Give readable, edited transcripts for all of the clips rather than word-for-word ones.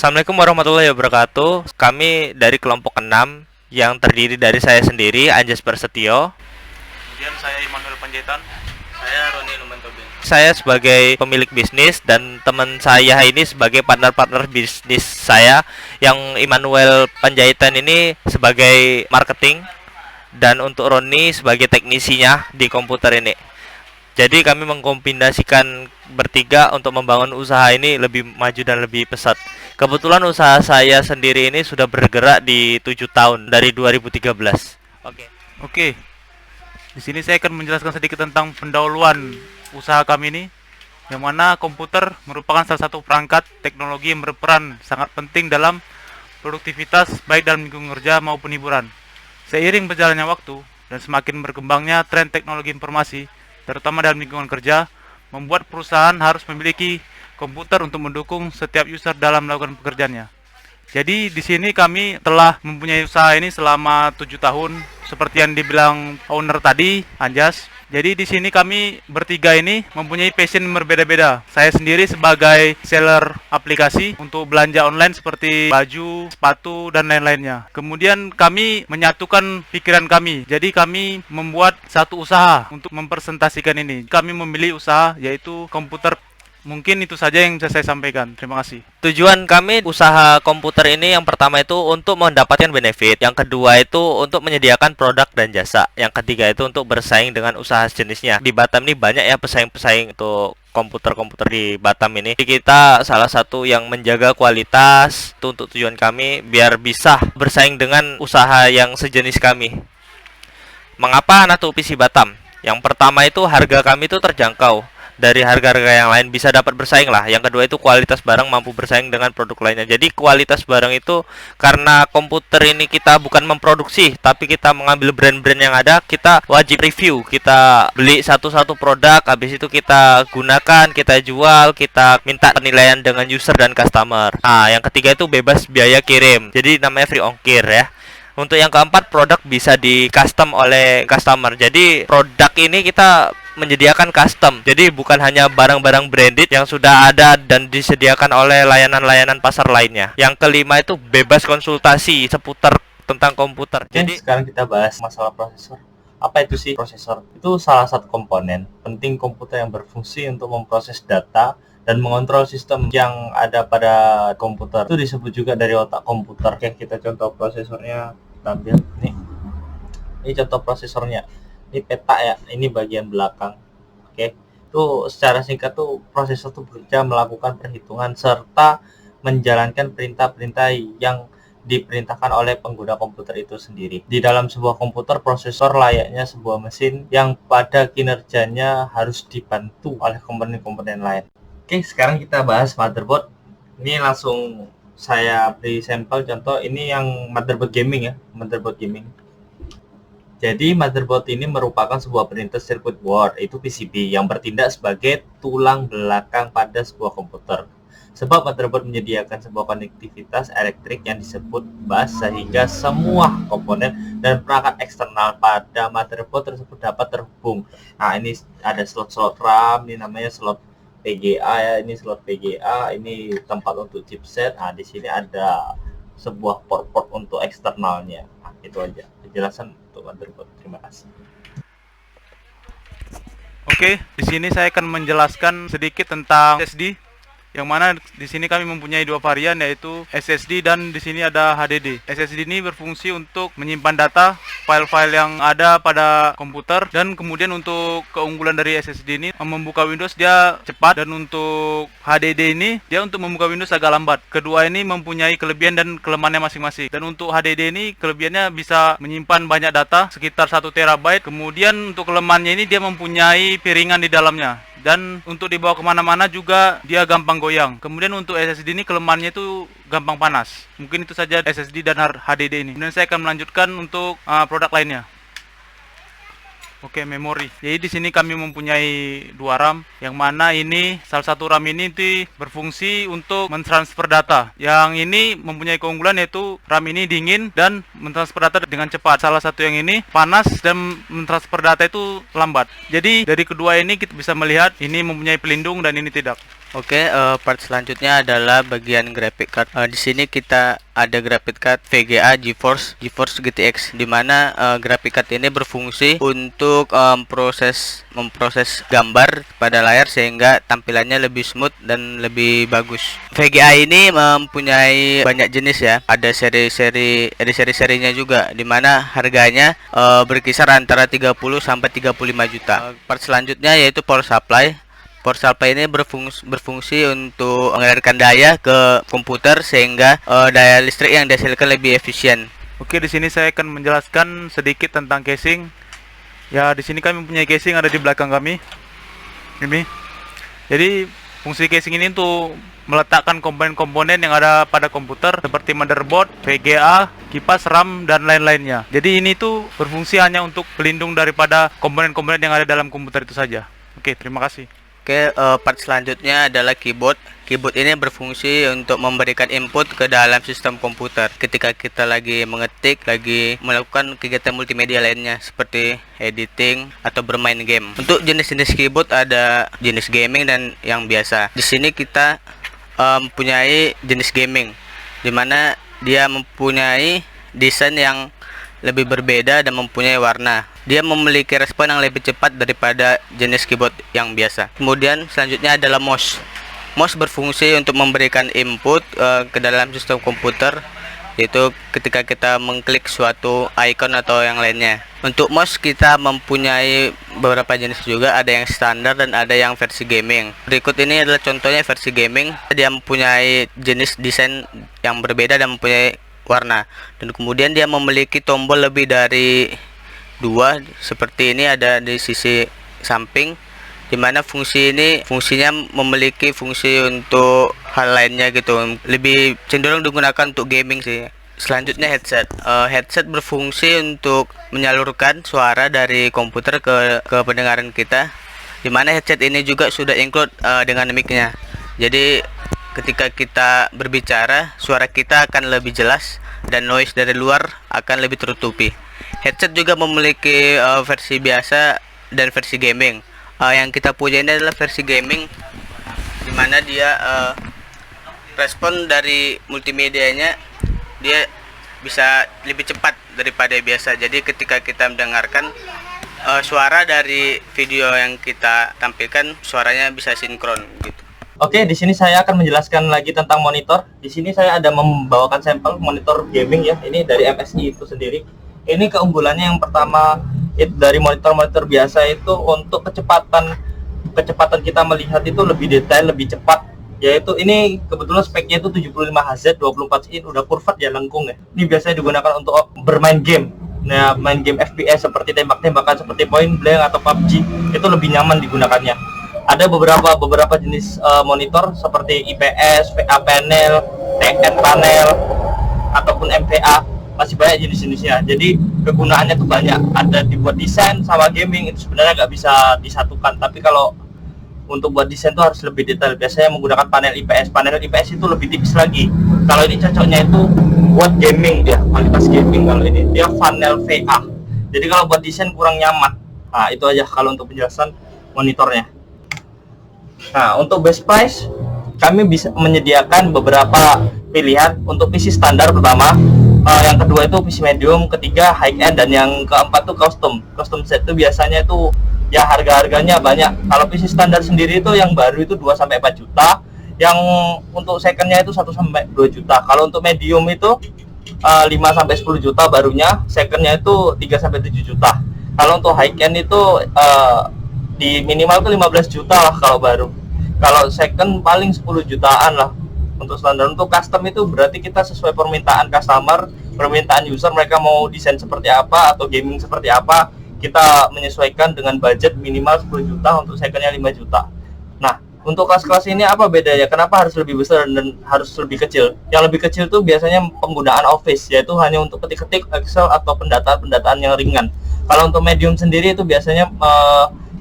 Assalamualaikum warahmatullahi wabarakatuh. Kami dari kelompok 6 yang terdiri dari saya sendiri, Anjas Prasetyo. Kemudian saya Immanuel Panjaitan. Saya Roni Lumantobin. Saya sebagai pemilik bisnis dan teman saya ini sebagai partner-partner bisnis saya, yang Immanuel Panjaitan ini sebagai marketing dan untuk Roni sebagai teknisinya di komputer ini. Jadi kami mengkombinasikan bertiga untuk membangun usaha ini lebih maju dan lebih pesat. Kebetulan usaha saya sendiri ini sudah bergerak di 7 tahun dari 2013. Oke. Di sini saya akan menjelaskan sedikit tentang pendahuluan usaha kami ini, yang mana komputer merupakan salah satu perangkat teknologi yang berperan sangat penting dalam produktivitas baik dalam lingkungan kerja maupun hiburan. Seiring berjalannya waktu dan semakin berkembangnya tren teknologi informasi, terutama dalam lingkungan kerja, membuat perusahaan harus memiliki komputer untuk mendukung setiap user dalam melakukan pekerjaannya. Jadi di sini kami telah mempunyai usaha ini selama 7 tahun, seperti yang dibilang owner tadi, Anjas. Jadi di sini kami bertiga ini mempunyai passion berbeda-beda. Saya sendiri sebagai seller aplikasi untuk belanja online seperti baju, sepatu, dan lain-lainnya. Kemudian kami menyatukan pikiran kami. Jadi kami membuat satu usaha untuk mempresentasikan ini. Kami memilih usaha yaitu komputer. Mungkin itu saja yang bisa saya sampaikan. Terima kasih. Tujuan kami usaha komputer ini yang pertama itu untuk mendapatkan benefit, yang kedua itu untuk menyediakan produk dan jasa, yang ketiga itu untuk bersaing dengan usaha sejenisnya. Di Batam ini banyak ya pesaing-pesaing untuk komputer-komputer di Batam ini. Jadi kita salah satu yang menjaga kualitas itu untuk tujuan kami biar bisa bersaing dengan usaha yang sejenis kami. Mengapa Natu PC Batam? Yang pertama itu harga kami itu terjangkau dari harga-harga yang lain, bisa dapat bersaing lah. Yang kedua itu kualitas barang mampu bersaing dengan produk lainnya. Jadi kualitas barang itu karena komputer ini kita bukan memproduksi, tapi kita mengambil brand-brand yang ada, kita wajib review. Kita beli satu-satu produk, habis itu kita gunakan, kita jual, kita minta penilaian dengan user dan customer. Nah, yang ketiga itu bebas biaya kirim. Jadi namanya free ongkir ya. Untuk yang keempat, produk bisa di custom oleh customer. Jadi produk ini kita menyediakan custom. Jadi bukan hanya barang-barang branded yang sudah ada dan disediakan oleh layanan-layanan pasar lainnya. Yang kelima itu bebas konsultasi seputar tentang komputer. Jadi sekarang kita bahas masalah prosesor. Apa itu sih prosesor? Itu salah satu komponen penting komputer yang berfungsi untuk memproses data dan mengontrol sistem yang ada pada komputer. Itu disebut juga dari otak komputer. Oke, kita contoh prosesornya, tampil nih. Ini contoh prosesornya. Ini peta ya, ini bagian belakang. Oke, itu secara singkat tuh prosesor tuh bekerja melakukan perhitungan serta menjalankan perintah-perintah yang diperintahkan oleh pengguna komputer itu sendiri. Di dalam sebuah komputer, prosesor layaknya sebuah mesin yang pada kinerjanya harus dibantu oleh komponen-komponen lain. Oke, sekarang kita bahas motherboard. Ini langsung saya beri sampel contoh. Ini yang motherboard gaming ya, motherboard gaming. Jadi motherboard ini merupakan sebuah printed circuit board, itu PCB, yang bertindak sebagai tulang belakang pada sebuah komputer. Sebab motherboard menyediakan sebuah konektivitas elektrik yang disebut bus, sehingga semua komponen dan perangkat eksternal pada motherboard tersebut dapat terhubung. Nah, ini ada slot-slot RAM, ini namanya slot PGA ya, ini slot PGA, ini tempat untuk chipset. Nah, di sini ada sebuah port-port untuk eksternalnya. Nah, itu aja penjelasan untuk motherboard. Terima kasih. Oke, di sini saya akan menjelaskan sedikit tentang SSD, yang mana di sini kami mempunyai dua varian, yaitu SSD dan di sini ada HDD. SSD ini berfungsi untuk menyimpan data, file-file yang ada pada komputer, dan kemudian untuk keunggulan dari SSD ini membuka Windows dia cepat, dan untuk HDD ini dia untuk membuka Windows agak lambat. Kedua ini mempunyai kelebihan dan kelemahannya masing-masing. Dan untuk HDD ini kelebihannya bisa menyimpan banyak data sekitar 1 TB. Kemudian untuk kelemahannya ini dia mempunyai piringan di dalamnya. Dan untuk dibawa kemana-mana juga dia gampang goyang. Kemudian untuk SSD ini kelemahannya itu gampang panas. Mungkin itu saja SSD dan HDD ini. Kemudian saya akan melanjutkan untuk produk lainnya. Oke, memori. Jadi di sini kami mempunyai dua RAM, yang mana ini salah satu RAM ini berfungsi untuk mentransfer data. Yang ini mempunyai keunggulan yaitu RAM ini dingin dan mentransfer data dengan cepat. Salah satu yang ini panas dan mentransfer data itu lambat. Jadi dari kedua ini kita bisa melihat ini mempunyai pelindung dan ini tidak. Oke, part selanjutnya adalah bagian graphic card. Di sini kita ada graphic card VGA GeForce GTX, di mana graphic card ini berfungsi untuk memproses gambar pada layar sehingga tampilannya lebih smooth dan lebih bagus. VGA ini mempunyai banyak jenis ya. Ada seri-serinya juga, di mana harganya berkisar antara 30 sampai 35 juta. Part selanjutnya yaitu power supply. Power supply ini berfungsi untuk mengalirkan daya ke komputer sehingga daya listrik yang dihasilkan lebih efisien. Oke, di sini saya akan menjelaskan sedikit tentang casing. Ya, di sini kami mempunyai casing ada di belakang kami. Ini. Jadi, fungsi casing ini untuk meletakkan komponen-komponen yang ada pada komputer seperti motherboard, VGA, kipas, RAM, dan lain-lainnya. Jadi ini tuh berfungsi hanya untuk pelindung daripada komponen-komponen yang ada dalam komputer itu saja. Oke, terima kasih. Oke, part selanjutnya adalah keyboard. Keyboard ini berfungsi untuk memberikan input ke dalam sistem komputer ketika kita lagi mengetik, lagi melakukan kegiatan multimedia lainnya seperti editing atau bermain game. Untuk jenis-jenis keyboard ada jenis gaming dan yang biasa. Di sini kita mempunyai jenis gaming, di mana dia mempunyai desain yang lebih berbeda dan mempunyai warna. Dia memiliki respon yang lebih cepat daripada jenis keyboard yang biasa. Kemudian selanjutnya adalah mouse. Mouse berfungsi untuk memberikan input ke dalam sistem komputer, yaitu ketika kita mengklik suatu icon atau yang lainnya. Untuk mouse kita mempunyai beberapa jenis juga, ada yang standar dan ada yang versi gaming. Berikut ini adalah contohnya versi gaming. Dia mempunyai jenis desain yang berbeda dan mempunyai warna, dan kemudian dia memiliki tombol lebih dari 2 seperti ini, ada di sisi samping, dimana fungsinya memiliki fungsi untuk hal lainnya gitu, lebih cenderung digunakan untuk gaming sih. Selanjutnya headset. Headset berfungsi untuk menyalurkan suara dari komputer ke pendengaran kita, dimana headset ini juga sudah include dengan mic-nya. Jadi ketika kita berbicara, suara kita akan lebih jelas dan noise dari luar akan lebih tertutupi. Headset juga memiliki versi biasa dan versi gaming. Yang kita punya ini adalah versi gaming, dimana dia respon dari multimedianya dia bisa lebih cepat daripada biasa. Jadi ketika kita mendengarkan suara dari video yang kita tampilkan, suaranya bisa sinkron gitu. Oke, di sini saya akan menjelaskan lagi tentang monitor. Di sini saya ada membawakan sampel monitor gaming ya. Ini dari MSI itu sendiri. Ini keunggulannya yang pertama dari monitor-monitor biasa itu untuk kecepatan kita melihat itu lebih detail, lebih cepat. Yaitu ini kebetulan speknya itu 75 Hz, 24 in, udah kurvat ya, lengkung ya. Ini biasanya digunakan untuk bermain game. Nah, main game FPS seperti tembak-tembakan seperti Point Blank atau PUBG itu lebih nyaman digunakannya. Ada beberapa jenis monitor seperti IPS, VA panel, TN panel, ataupun MVA, masih banyak jenis-jenisnya. Jadi kegunaannya tuh banyak. Ada dibuat desain sama gaming, itu sebenarnya nggak bisa disatukan. Tapi kalau untuk buat desain tuh harus lebih detail. Biasanya menggunakan panel IPS. Panel IPS itu lebih tipis lagi. Kalau ini cocoknya itu buat gaming, dia kualitas gaming. Kalau ini dia panel VA. Jadi kalau buat desain kurang nyaman. Nah, itu aja kalau untuk penjelasan monitornya. Nah, untuk best price kami bisa menyediakan beberapa pilihan. Untuk PC standar pertama, yang kedua itu PC medium, ketiga high end, dan yang keempat tuh custom set. Itu biasanya itu ya harga-harganya banyak. Kalau PC standar sendiri itu yang baru itu 2 sampai 4 juta, yang untuk secondnya itu 1 sampai 2 juta. Kalau untuk medium itu 5 sampai 10 juta barunya, secondnya itu 3 sampai 7 juta. Kalau untuk high end itu di minimal tuh 15 juta lah kalau baru. Kalau second paling 10 jutaan lah untuk standar. Untuk custom itu berarti kita sesuai permintaan customer, permintaan user, mereka mau desain seperti apa atau gaming seperti apa, kita menyesuaikan dengan budget minimal 10 juta, untuk secondnya 5 juta. Nah, untuk kelas-kelas ini apa bedanya? Kenapa harus lebih besar dan harus lebih kecil? Yang lebih kecil tuh biasanya penggunaan Office, yaitu hanya untuk ketik-ketik, Excel, atau pendataan-pendataan yang ringan. Kalau untuk medium sendiri itu biasanya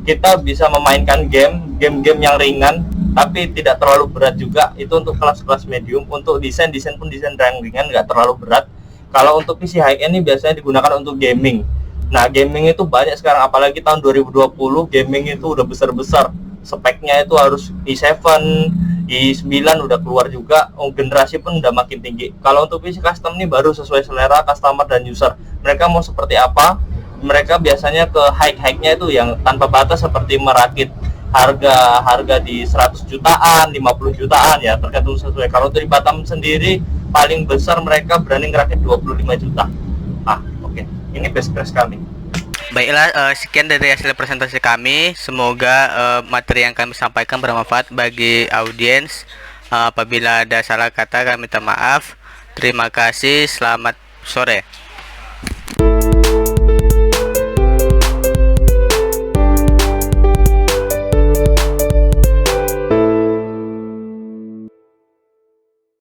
kita bisa memainkan game-game yang ringan tapi tidak terlalu berat juga. Itu untuk kelas-kelas medium. Untuk desain pun desain yang ringan, nggak terlalu berat. Kalau untuk PC high end ini biasanya digunakan untuk gaming. Nah, gaming itu banyak sekarang, apalagi tahun 2020 gaming itu udah besar-besar. Speknya itu harus i7, Di 9 udah keluar juga, generasi pun udah makin tinggi. Kalau untuk PC custom nih baru sesuai selera customer dan user. Mereka mau seperti apa? Mereka biasanya ke high-nya itu yang tanpa batas, seperti merakit harga di 100 jutaan, 50 jutaan ya, tergantung sesuai. Kalau dari Batam sendiri paling besar mereka berani ngerakit 25 juta. Oke. Ini best price kami. Baiklah, sekian dari hasil presentasi kami. Semoga materi yang kami sampaikan bermanfaat bagi audiens. Apabila ada salah kata kami minta maaf. Terima kasih. Selamat sore.